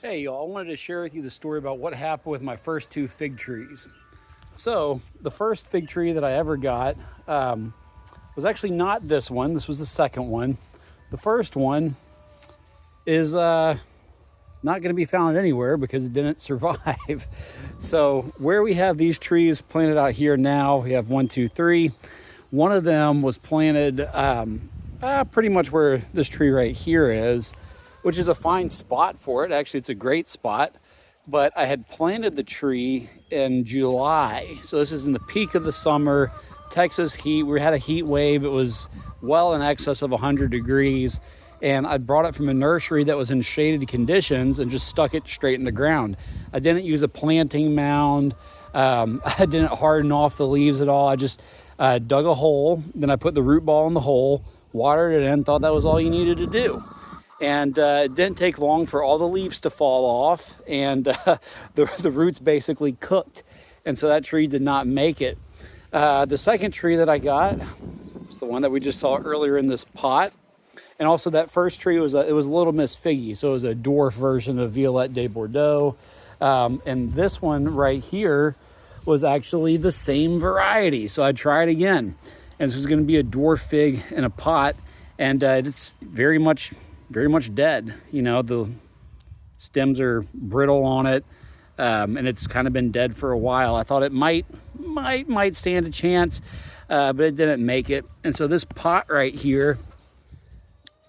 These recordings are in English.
Hey y'all, I wanted to share with you the story about what happened with my first two fig trees. So the first fig tree that I ever got was actually not this one. This was the second one. The first one is not going to be found anywhere because it didn't survive. So where we have these trees planted out here now, we have 1, 2, 3. One of them was planted pretty much where this tree right here is, which is a fine spot for it. Actually, it's a great spot. But I had planted the tree in July. So this is in the peak of the summer, Texas heat. We had a heat wave. It was well in excess of 100 degrees. And I brought it from a nursery that was in shaded conditions and just stuck it straight in the ground. I didn't use a planting mound. I didn't harden off the leaves at all. I just dug a hole. Then I put the root ball in the hole, watered it in, thought that was all you needed to do. And it didn't take long for all the leaves to fall off, and the roots basically cooked. And so that tree did not make it. The second tree that I got was the one that we just saw earlier in this pot. And also that first tree was it was Little Miss Figgy, so it was a dwarf version of Violette de Bordeaux. And this one right here was actually the same variety. So I tried again. And this was gonna be a dwarf fig in a pot, and it's very much dead. You know, the stems are brittle on it, and it's kind of been dead for a while. I thought it might stand a chance, but it didn't make it. And so this pot right here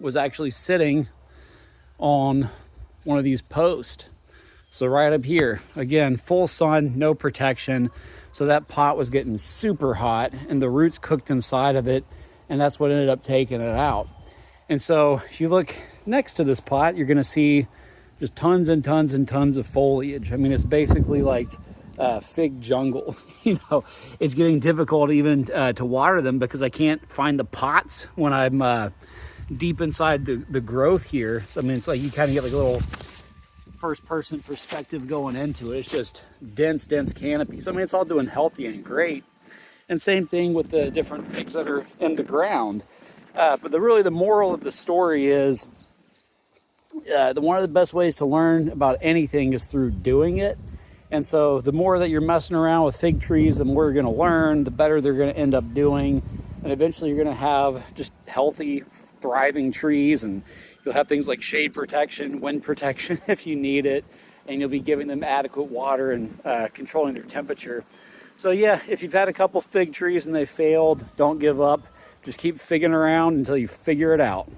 was actually sitting on one of these posts. So right up here, again, full sun, no protection. So that pot was getting super hot and the roots cooked inside of it, and that's what ended up taking it out. And so if you look next to this pot, you're gonna see just tons and tons and tons of foliage. I mean, it's basically like fig jungle. You know, it's getting difficult even to water them because I can't find the pots when I'm deep inside the growth here. So I mean, it's like you kind of get like a little first person perspective going into it. It's just dense canopy. So I mean, it's all doing healthy and great. And same thing with the different figs that are in the ground. But really the moral of the story is one of the best ways to learn about anything is through doing it. And so the more that you're messing around with fig trees, the more you're going to learn, the better they're going to end up doing. And eventually you're going to have just healthy, thriving trees, and you'll have things like shade protection, wind protection if you need it, and you'll be giving them adequate water and controlling their temperature. So yeah, if you've had a couple fig trees and they failed, don't give up. Just keep figging around until you figure it out.